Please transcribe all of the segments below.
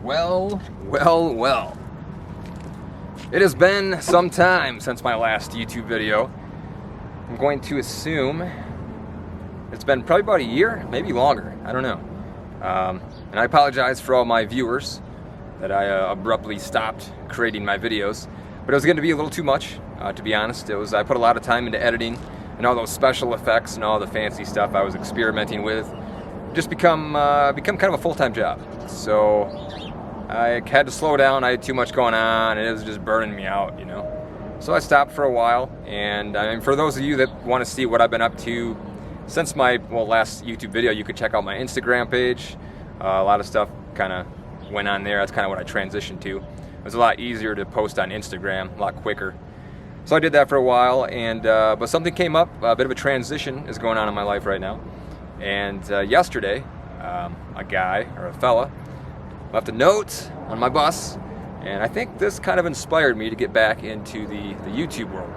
Well. It has been some time since my last YouTube video. I'm going to assume it's been probably about a year, maybe longer, I don't know. And I apologize for all my viewers that I abruptly stopped creating my videos. But it was going to be a little too much, to be honest. I put a lot of time into editing and all those special effects and all the fancy stuff I was experimenting with. Just become kind of a full-time job. So I had to slow down. I had too much going on, and it was just burning me out, you know. So I stopped for a while, and I mean, for those of you that want to see what I've been up to since my last YouTube video, you could check out my Instagram page. A lot of stuff kind of went on there. That's kind of what I transitioned to. It was a lot easier to post on Instagram, a lot quicker. So I did that for a while, and but something came up. A bit of a transition is going on in my life right now. And yesterday, a guy or a fella left a note on my bus, and I think this kind of inspired me to get back into the YouTube world.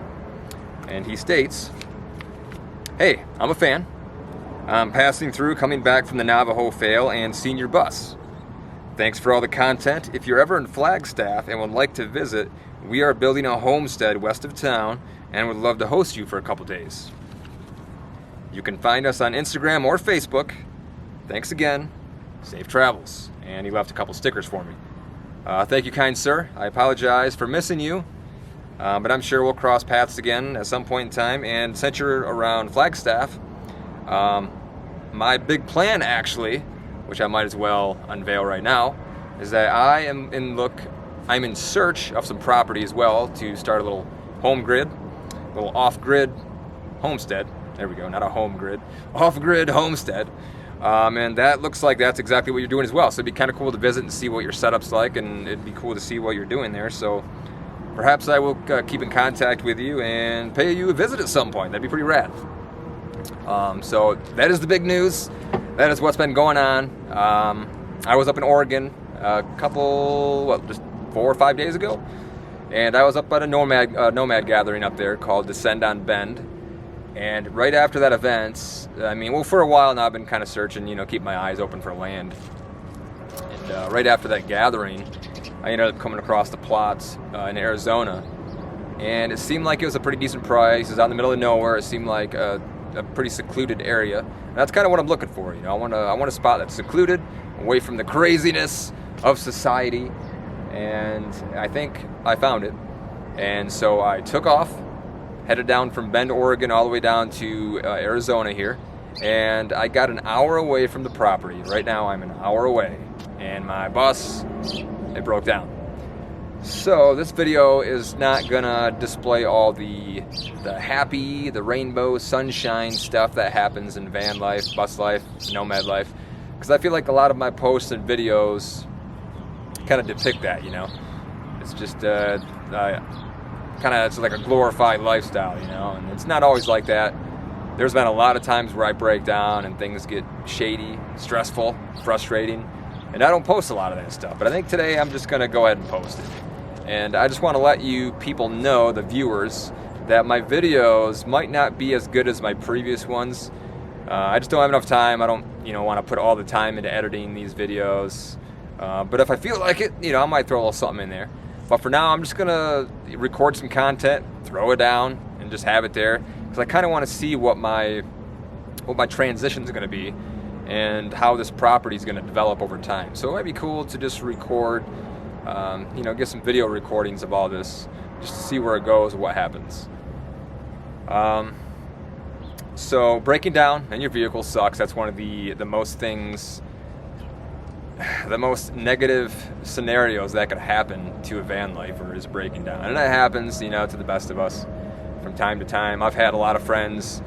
And he states, "Hey, I'm a fan. I'm passing through, coming back from the Navajo fail and seen your bus. Thanks for all the content. If you're ever in Flagstaff and would like to visit, we are building a homestead west of town and would love to host you for a couple days. You can find us on Instagram or Facebook. Thanks again. Safe travels." And he left a couple stickers for me. Thank you, kind sir. I apologize for missing you, but I'm sure we'll cross paths again at some point in time. And since you're around Flagstaff, my big plan actually, which I might as well unveil right now, is that I'm in search of some property as well to start a little off-grid homestead. There we go, not a home grid, off-grid homestead. And that looks like that's exactly what you're doing as well. So it'd be kind of cool to visit and see what your setup's like, and it'd be cool to see what you're doing there. So perhaps I will keep in contact with you and pay you a visit at some point. That'd be pretty rad. So that is the big news. That is what's been going on. I was up in Oregon just 4 or 5 days ago, and I was up at a nomad gathering up there called Descend on Bend. And right after that event, for a while now I've been kind of searching, keep my eyes open for land. And right after that gathering, I ended up coming across the plots in Arizona, and it seemed like it was a pretty decent price. It was out in the middle of nowhere. It seemed like a pretty secluded area. And that's kind of what I'm looking for. I want a spot that's secluded, away from the craziness of society. And I think I found it. And so I took off, headed down from Bend, Oregon, all the way down to Arizona here. And I got an hour away from the property. Right now I'm an hour away. And my bus, it broke down. So this video is not gonna display all the happy, the rainbow, sunshine stuff that happens in van life, bus life, nomad life. Because I feel like a lot of my posts and videos kind of depict that, It's just it's like a glorified lifestyle, and it's not always like that. There's been a lot of times where I break down and things get shady, stressful, frustrating, and I don't post a lot of that stuff. But I think today I'm just gonna go ahead and post it. And I just want to let you people know, the viewers, that my videos might not be as good as my previous ones. I just don't have enough time. I don't, want to put all the time into editing these videos. But if I feel like it, I might throw a little something in there. But for now, I'm just going to record some content, throw it down, and just have it there. Because I kind of want to see what my transition is going to be and how this property is going to develop over time. So it might be cool to just record, get some video recordings of all this, just to see where it goes, what happens. So breaking down in your vehicle sucks. That's one of the most negative scenarios that could happen to a van lifer is breaking down. And that happens, to the best of us from time to time. I've had a lot of friends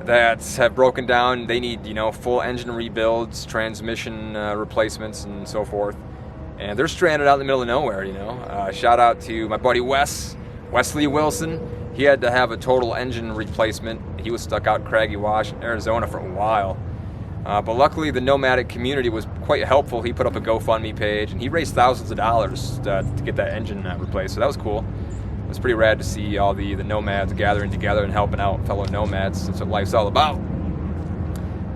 that have broken down. They need, full engine rebuilds, transmission replacements, and so forth. And they're stranded out in the middle of nowhere, Shout out to my buddy Wesley Wilson. He had to have a total engine replacement. He was stuck out in Craggy Wash, Arizona for a while. But luckily the nomadic community was quite helpful. He put up a GoFundMe page and he raised thousands of dollars to get that engine replaced. So that was cool. It was pretty rad to see all the nomads gathering together and helping out fellow nomads. That's what life's all about.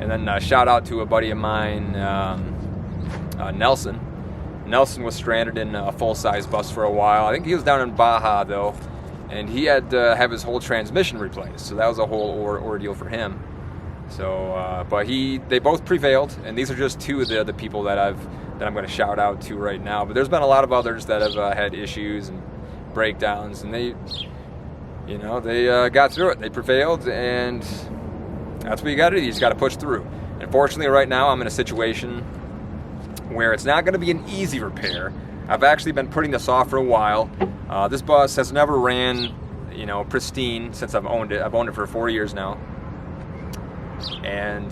And then shout out to a buddy of mine, Nelson. Nelson was stranded in a full-size bus for a while. I think he was down in Baja though, and he had to have his whole transmission replaced, so that was a whole ordeal for him. So, but they both prevailed, and these are just two of the people that I'm going to shout out to right now. But there's been a lot of others that have had issues and breakdowns, and they got through it. They prevailed, and that's what you got to do. You just got to push through. Unfortunately, right now I'm in a situation where it's not going to be an easy repair. I've actually been putting this off for a while. This bus has never ran, pristine since I've owned it. I've owned it for 4 years now, and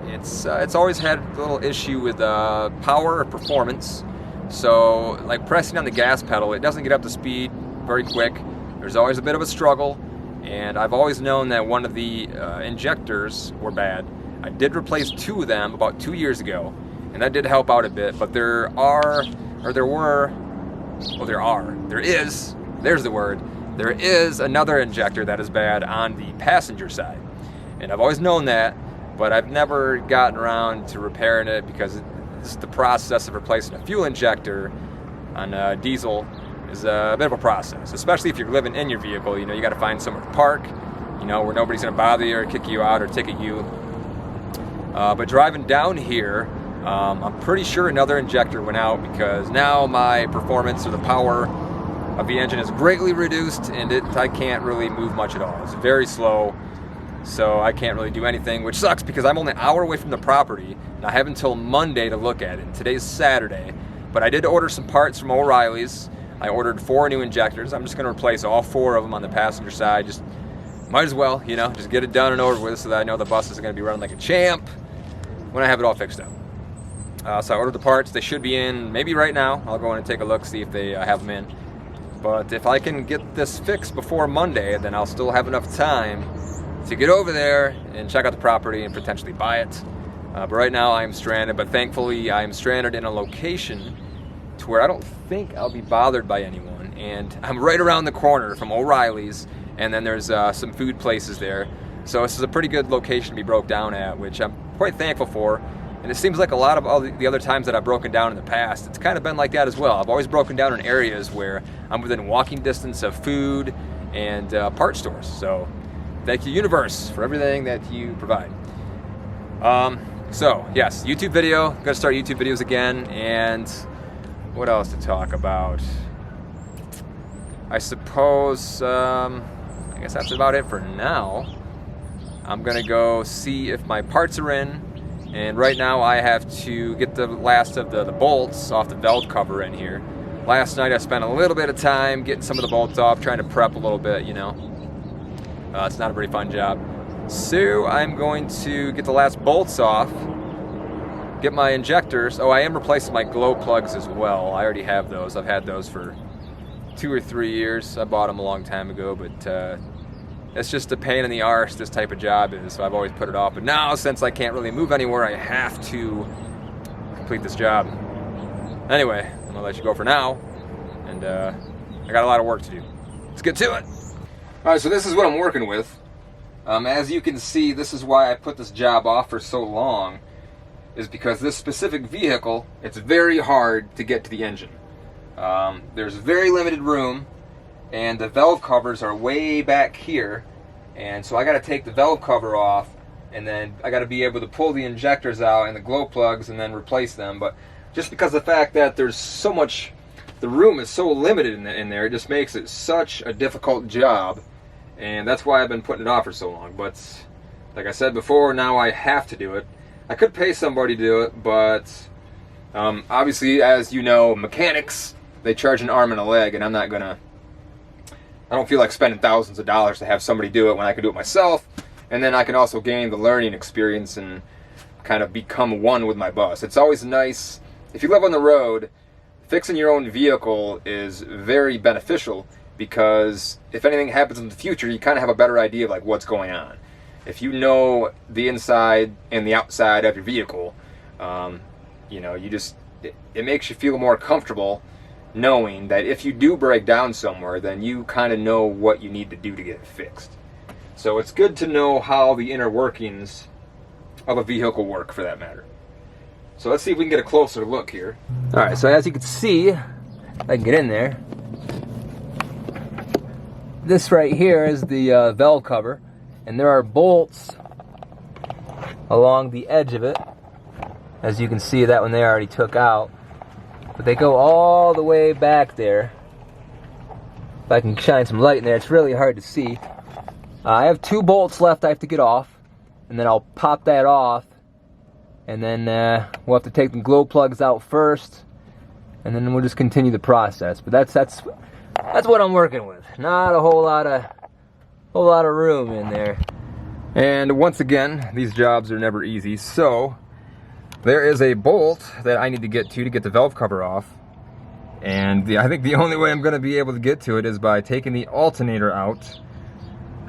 it's always had a little issue with power or performance. So, like pressing on the gas pedal, it doesn't get up to speed very quick. There's always a bit of a struggle, and I've always known that one of the injectors were bad. I did replace 2 of them about 2 years ago, and that did help out a bit, but there is another injector that is bad on the passenger side. And I've always known that, but I've never gotten around to repairing it because the process of replacing a fuel injector on a diesel is a bit of a process, especially if you're living in your vehicle. You got to find somewhere to park, where nobody's going to bother you or kick you out or ticket you. But driving down here, I'm pretty sure another injector went out because now my performance or the power of the engine is greatly reduced, and I can't really move much at all. It's very slow, so I can't really do anything, which sucks because I'm only an hour away from the property, and I have until Monday to look at it. And today's Saturday, but I did order some parts from O'Reilly's. I ordered 4 new injectors. I'm just going to replace all 4 of them on the passenger side. Just might as well, just get it done and over with so that I know the bus is going to be running like a champ when I have it all fixed up. So I ordered the parts. They should be in maybe right now. I'll go in and take a look, see if they have them in. But if I can get this fixed before Monday, then I'll still have enough time to get over there and check out the property and potentially buy it. But right now I am stranded, but thankfully I am stranded in a location to where I don't think I'll be bothered by anyone. And I'm right around the corner from O'Reilly's, and then there's some food places there. So this is a pretty good location to be broke down at, which I'm quite thankful for. And it seems like a lot of all the other times that I've broken down in the past, it's kind of been like that as well. I've always broken down in areas where I'm within walking distance of food and part stores. So thank you, universe, for everything that you provide. So yes, YouTube video. Gonna start YouTube videos again. And what else to talk about? I suppose I guess that's about it for now. I'm gonna go see if my parts are in. And right now I have to get the last of the bolts off the valve cover in here. Last night I spent a little bit of time getting some of the bolts off, trying to prep a little bit, It's not a very fun job. So I'm going to get the last bolts off, get my injectors. Oh, I am replacing my glow plugs as well. I already have those. I've had those for 2 or 3 years. I bought them a long time ago, but it's just a pain in the arse, this type of job is, so I've always put it off. But now, since I can't really move anywhere, I have to complete this job. Anyway, I'm gonna let you go for now, and I got a lot of work to do. Let's get to it. All right, so this is what I'm working with. As you can see, this is why I put this job off for so long, is because this specific vehicle, it's very hard to get to the engine. There's very limited room, and the valve covers are way back here, and so I got to take the valve cover off, and then I got to be able to pull the injectors out and the glow plugs and then replace them. But just because of the fact that there's so much, the room is so limited in there, it just makes it such a difficult job, and that's why I've been putting it off for so long. But like I said before, now I have to do it. I could pay somebody to do it, but obviously, as you know, mechanics, they charge an arm and a leg, and I don't feel like spending thousands of dollars to have somebody do it when I can do it myself, and then I can also gain the learning experience and kind of become one with my bus. It's always nice, if you live on the road, fixing your own vehicle is very beneficial, because if anything happens in the future, you kind of have a better idea of like what's going on. If you know the inside and the outside of your vehicle, it makes you feel more comfortable knowing that if you do break down somewhere, then you kind of know what you need to do to get it fixed. So it's good to know how the inner workings of a vehicle work, for that matter. So let's see if we can get a closer look here. All right, so as you can see, if I can get in there, this right here is the valve cover, and there are bolts along the edge of it. As you can see, that one they already took out, but they go all the way back there. If I can shine some light in there, it's really hard to see. I have 2 bolts left I have to get off, and then I'll pop that off, and then we'll have to take the glow plugs out first, and then we'll just continue the process. But that's what I'm working with. Not a whole lot of room in there. And once again, these jobs are never easy. So there is a bolt that I need to get the valve cover off. And I think the only way I'm going to be able to get to it is by taking the alternator out.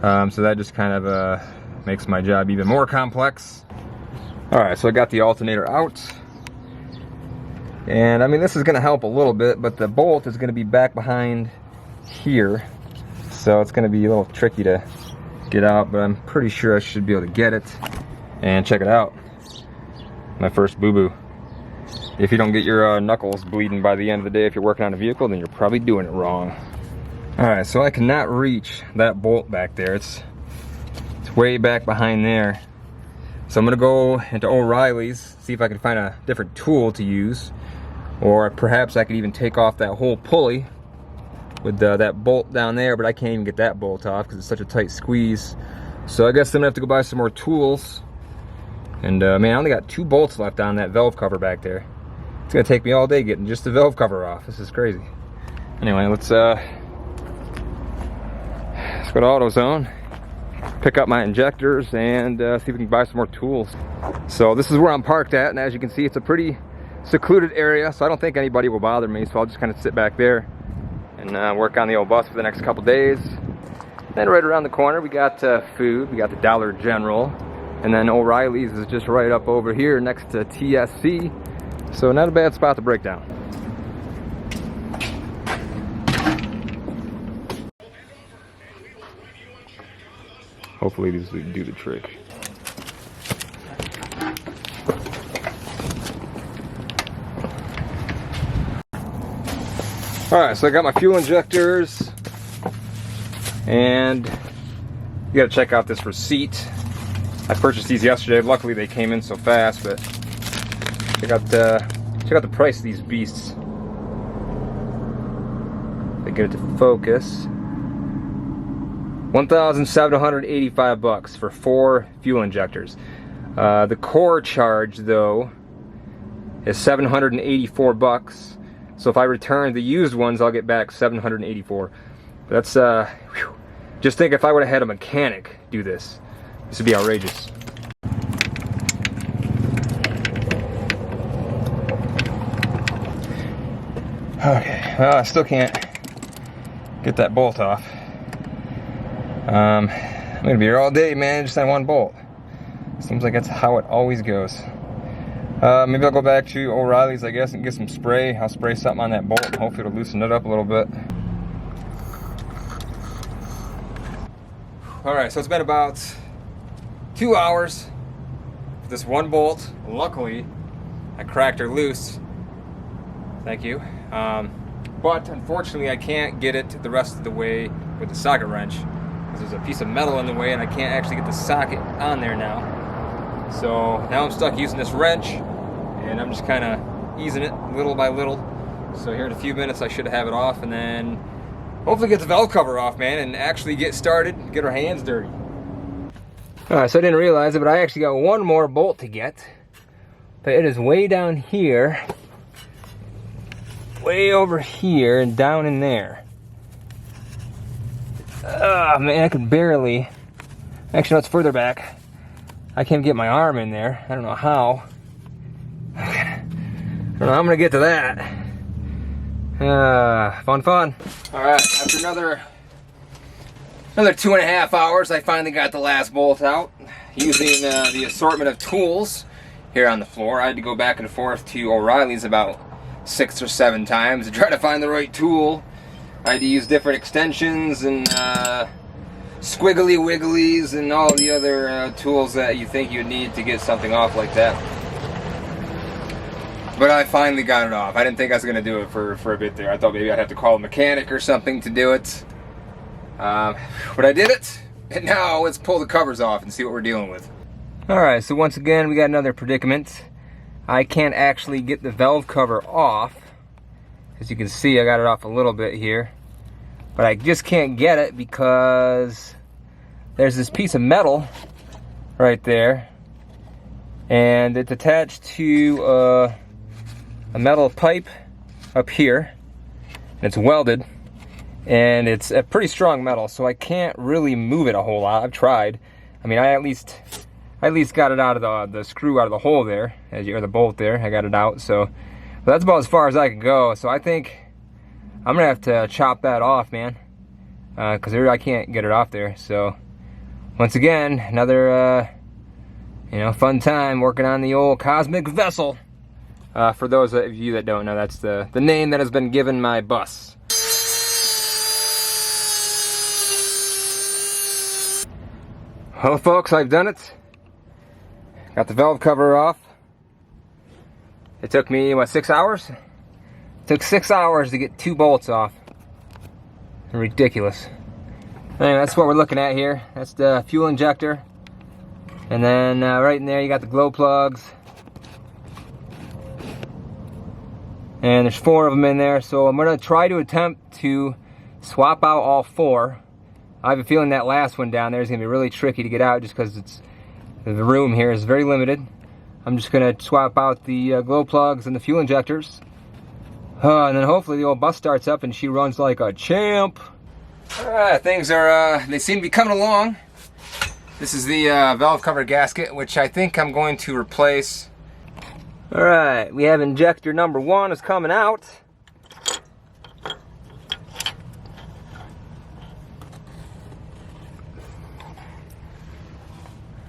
So that just kind of makes my job even more complex. Alright, so I got the alternator out. And I mean, this is going to help a little bit, but the bolt is going to be back behind here. So it's going to be a little tricky to get out, but I'm pretty sure I should be able to get it. And check it out. My first boo-boo. If you don't get your knuckles bleeding by the end of the day if you're working on a vehicle, then you're probably doing it wrong. Alright, so I cannot reach that bolt back there. It's way back behind there. So I'm going to go into O'Reilly's, see if I can find a different tool to use. Or perhaps I could even take off that whole pulley with that bolt down there, but I can't even get that bolt off because it's such a tight squeeze. So I guess I'm going to have to go buy some more tools. And man, I only got 2 bolts left on that valve cover back there. It's gonna take me all day getting just the valve cover off. This is crazy. Anyway, let's go to AutoZone, pick up my injectors, and see if we can buy some more tools. So this is where I'm parked at, and as you can see, it's a pretty secluded area, so I don't think anybody will bother me. So I'll just kind of sit back there and work on the old bus for the next couple days. Then right around the corner, we got food. We got the Dollar General, and then O'Reilly's is just right up over here next to TSC. So not a bad spot to break down. Hopefully these do the trick. Alright, so I got my fuel injectors, and you gotta check out this receipt. I purchased these yesterday. Luckily they came in so fast, but check out the price of these beasts. They get it to focus. $1,785 for 4 fuel injectors. The core charge though is $784. So if I return the used ones, I'll get back $784. But that's whew. Just think if I would have had a mechanic do this, this would be outrageous. Okay, well, I still can't get that bolt off. I'm gonna be here all day, man, just on one bolt. Seems like that's how it always goes. Maybe I'll go back to O'Reilly's, I guess, and get some spray. I'll spray something on that bolt and hopefully it'll loosen it up a little bit. Alright, so it's been about 2 hours for this one bolt. Luckily, I cracked her loose. Thank you. But unfortunately I can't get it the rest of the way with the socket wrench because there's a piece of metal in the way and I can't actually get the socket on there now. So now I'm stuck using this wrench and I'm just kind of easing it little by little. So here in a few minutes I should have it off and then hopefully get the valve cover off, man, and actually get started, get our hands dirty. Alright, so I didn't realize it, but I actually got one more bolt to get. But it is way down here. Way over here and down in there. Oh man, I can barely. Actually, no, it's further back. I can't get my arm in there. I don't know how. I don't know how I'm gonna get to that. Fun. Alright, after another 2.5 hours, I finally got the last bolt out. Using the assortment of tools here on the floor. I had to go back and forth to O'Reilly's about 6 or 7 times to try to find the right tool. I had to use different extensions and squiggly wigglies and all the other tools that you think you'd need to get something off like that. But I finally got it off. I didn't think I was going to do it for a bit there. I thought maybe I'd have to call a mechanic or something to do it. But I did it. And now let's pull the covers off and see what we're dealing with. Alright, so once again we got another predicament. I can't actually get the valve cover off. As you can see, I got it off a little bit here. But I just can't get it because there's this piece of metal right there. And it's attached to a metal pipe up here, and it's welded, and it's a pretty strong metal, so I can't really move it a whole lot. I've tried. I mean, I at least got it out of the screw out of the hole there, or the bolt there. I got it out, so but that's about as far as I can go. So I think I'm gonna have to chop that off, man, because I can't get it off there. So once again, another fun time working on the old cosmic vessel. For those of you that don't know, that's the name that has been given my bus. Well, folks, I've done it. Got the valve cover off. It took me, what, 6 hours? It took 6 hours to get 2 bolts off. Ridiculous. Anyway, that's what we're looking at here. That's the fuel injector. And then right in there you got the glow plugs. And there's 4 of them in there, so I'm going to try to attempt to swap out all 4. I have a feeling that last one down there is going to be really tricky to get out just because the room here is very limited. I'm just going to swap out the glow plugs and the fuel injectors. And then hopefully the old bus starts up and she runs like a champ. Alright, things are, they seem to be coming along. This is the valve cover gasket, which I think I'm going to replace. Alright, we have injector number 1 is coming out.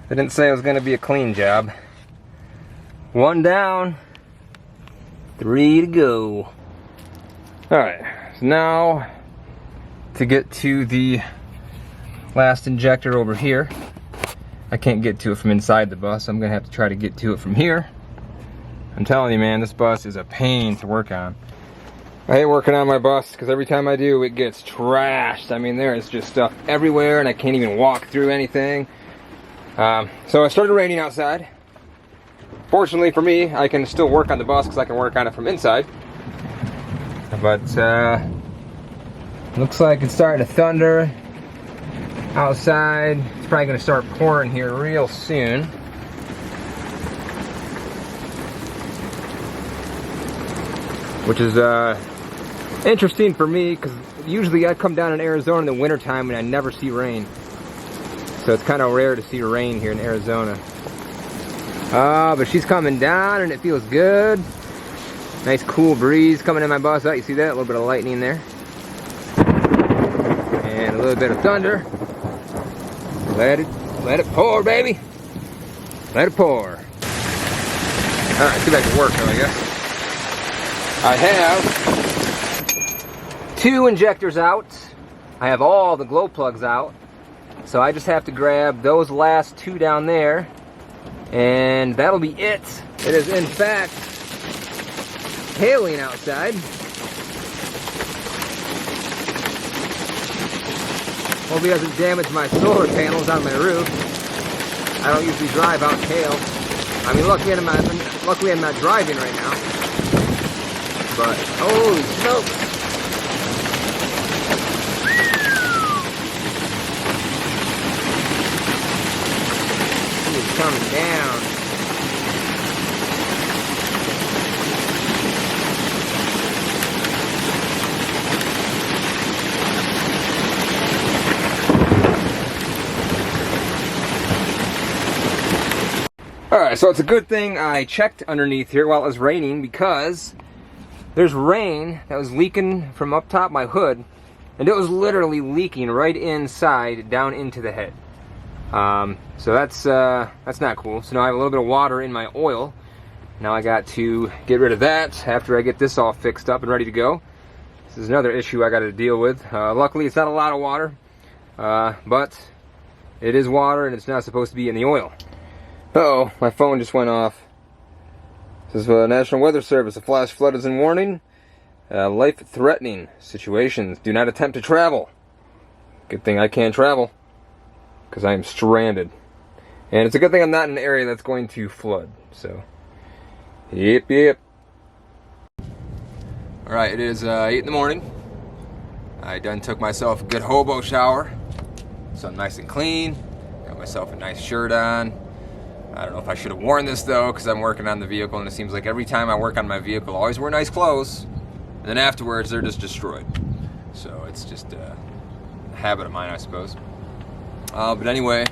They didn't say it was going to be a clean job. 1 down, 3 to go. Alright, so now to get to the last injector over here. I can't get to it from inside the bus. I'm going to have to try to get to it from here. I'm telling you, man, this bus is a pain to work on. I hate working on my bus because every time I do, it gets trashed. I mean, there is just stuff everywhere and I can't even walk through anything. So it started raining outside. Fortunately for me, I can still work on the bus because I can work on it from inside. But looks like it's starting to thunder outside. It's probably going to start pouring here real soon. Which is interesting for me because usually I come down in Arizona in the wintertime and I never see rain. So it's kind of rare to see rain here in Arizona. But she's coming down and it feels good. Nice cool breeze coming in my bus. Oh, you see that? A little bit of lightning there. And a little bit of thunder. Let it pour, baby. Let it pour. Alright, see if I can work though, I guess. I have 2 injectors out. I have all the glow plugs out. So I just have to grab those last 2 down there. And that'll be it. It is in fact hailing outside. Hope it doesn't damage my solar panels on my roof. I don't usually drive out in hail. I mean, luckily I'm not driving right now. But holy smoke! It's coming down. Alright, so it's a good thing I checked underneath here while it was raining because there's rain that was leaking from up top my hood, and it was literally leaking right inside down into the head. So that's not cool. So now I have a little bit of water in my oil. Now I got to get rid of that after I get this all fixed up and ready to go. This is another issue I got to deal with. Luckily it's not a lot of water, but it is water and it's not supposed to be in the oil. Uh-oh, my phone just went off. This is National Weather Service. A flash flood is in warning. Life-threatening situations. Do not attempt to travel. Good thing I can't travel, because I am stranded. And it's a good thing I'm not in an area that's going to flood. So, yep. Alright, it is 8 in the morning. I done took myself a good hobo shower. So I'm nice and clean. Got myself a nice shirt on. I don't know if I should have worn this though, because I'm working on the vehicle, and it seems like every time I work on my vehicle I always wear nice clothes, and then afterwards they're just destroyed. So it's just a habit of mine, I suppose. But anyway,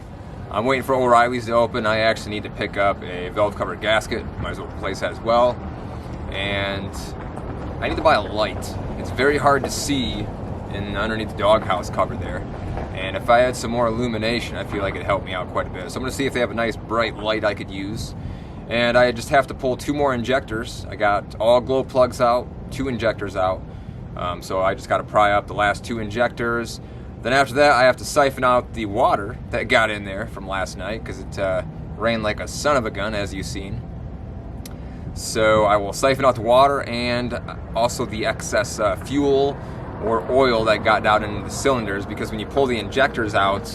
I'm waiting for O'Reilly's to open. I actually need to pick up a valve covered gasket. Might as well replace that as well. And I need to buy a light. It's very hard to see underneath the doghouse cover there. And if I had some more illumination, I feel like it'd help me out quite a bit. So I'm going to see if they have a nice bright light I could use. And I just have to pull 2 more injectors. I got all glow plugs out, 2 injectors out. So I just got to pry up the last 2 injectors. Then after that, I have to siphon out the water that got in there from last night, because it rained like a son of a gun, as you've seen. So I will siphon out the water and also the excess fuel or oil that got down into the cylinders, because when you pull the injectors out,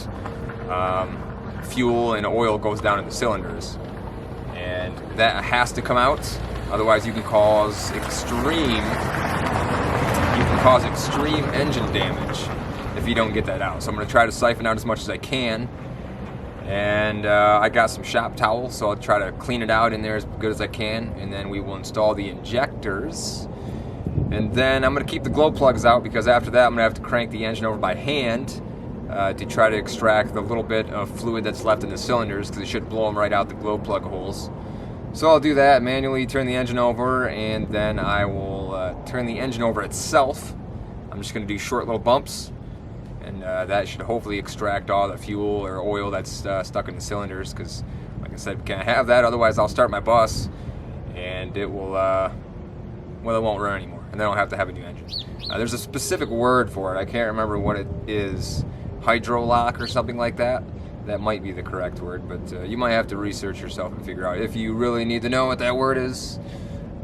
fuel and oil goes down in the cylinders, and that has to come out. Otherwise, you can cause extreme engine damage if you don't get that out. So I'm going to try to siphon out as much as I can, and I got some shop towels, so I'll try to clean it out in there as good as I can, and then we will install the injectors. And then I'm going to keep the glow plugs out, because after that I'm going to have to crank the engine over by hand to try to extract the little bit of fluid that's left in the cylinders, because it should blow them right out the glow plug holes. So I'll do that, manually turn the engine over, and then I will turn the engine over itself. I'm just going to do short little bumps, and that should hopefully extract all the fuel or oil that's stuck in the cylinders, because like I said, we can't have that, otherwise I'll start my bus and it will it won't run anymore, and then I'll have to have a new engine. There's a specific word for it. I can't remember what it is. Hydrolock or something like that. That might be the correct word, but you might have to research yourself and figure out if you really need to know what that word is.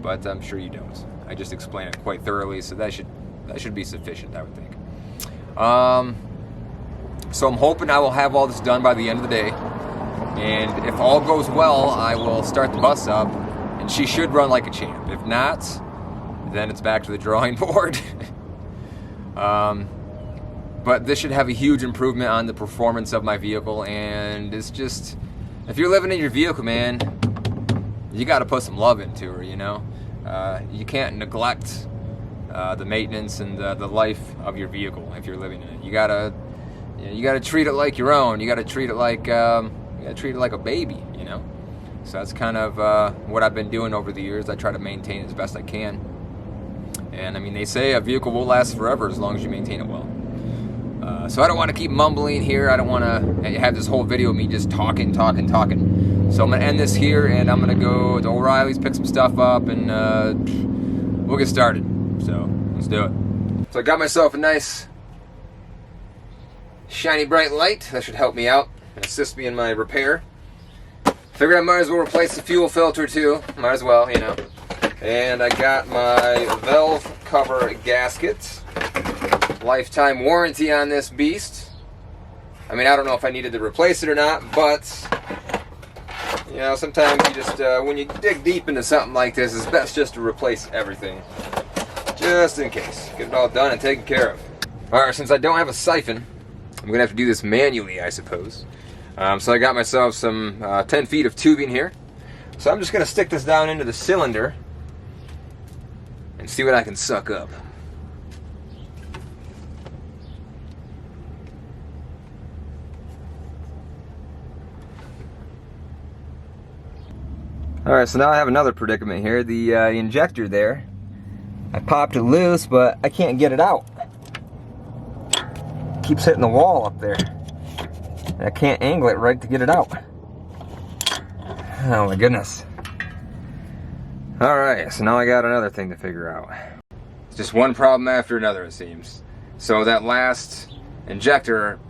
But I'm sure you don't. I just explain it quite thoroughly, so that should be sufficient, I would think. So I'm hoping I will have all this done by the end of the day, and if all goes well, I will start the bus up, and she should run like a champ. If not, then it's back to the drawing board. But this should have a huge improvement on the performance of my vehicle, and it's just, if you're living in your vehicle, man, you got to put some love into her, you know? You can't neglect the maintenance and the life of your vehicle if you're living in it. You gotta treat it like your own. You gotta treat it like a baby, you know? So that's kind of what I've been doing over the years. I try to maintain it as best I can. And I mean, they say a vehicle will last forever as long as you maintain it well. So I don't want to keep mumbling here. I don't want to have this whole video of me just talking. So I'm going to end this here, and I'm going to go to O'Reilly's, pick some stuff up, and we'll get started. So let's do it. So I got myself a nice shiny bright light. That should help me out and assist me in my repair. Figured I might as well replace the fuel filter too. Might as well, you know. And I got my valve cover gasket. Lifetime warranty on this beast. I mean, I don't know if I needed to replace it or not, but you know, sometimes you just when you dig deep into something like this, it's best just to replace everything, just in case. Get it all done and taken care of. Alright, since I don't have a siphon, I'm gonna have to do this manually, I suppose. So I got myself some 10 feet of tubing here. So I'm just gonna stick this down into the cylinder and see what I can suck up. Alright, so now I have another predicament here. The injector there, I popped it loose, but I can't get it out. It keeps hitting the wall up there. And I can't angle it right to get it out. Oh my goodness. Alright, so now I got another thing to figure out. It's just one problem after another, it seems. So that last injector,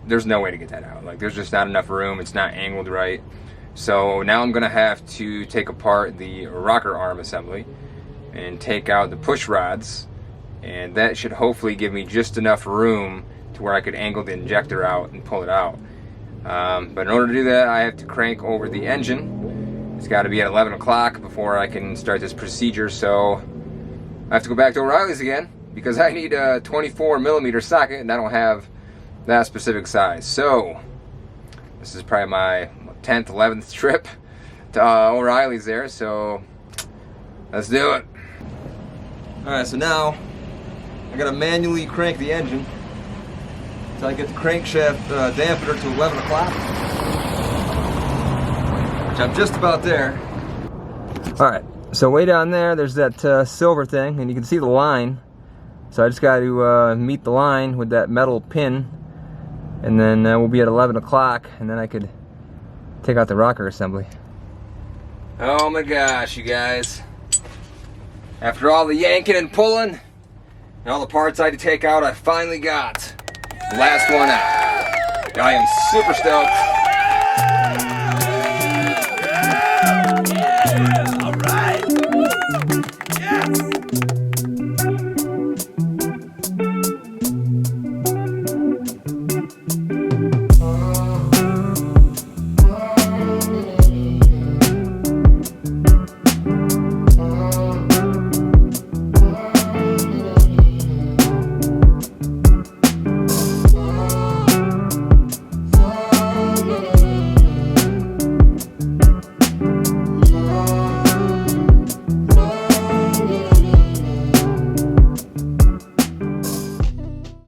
there's no way to get that out. Like, there's just not enough room. It's not angled right. So now I'm gonna have to take apart the rocker arm assembly and take out the push rods, and that should hopefully give me just enough room to where I could angle the injector out and pull it out. But in order to do that, I have to crank over the engine. It's got to be at 11 o'clock before I can start this procedure, so I have to go back to O'Reilly's again because I need a 24mm socket and I don't have that specific size. So this is probably my 10th, 11th trip to O'Reilly's there, so let's do it. Alright, so now I gotta manually crank the engine until I get the crankshaft dampener to 11 o'clock, which I'm just about there. Alright, so way down there, there's that silver thing, and you can see the line. So I just got to meet the line with that metal pin, and then we'll be at 11 o'clock, and then I could take out the rocker assembly. Oh my gosh, you guys. After all the yanking and pulling, and all the parts I had to take out, I finally got the last one out. I am super stoked.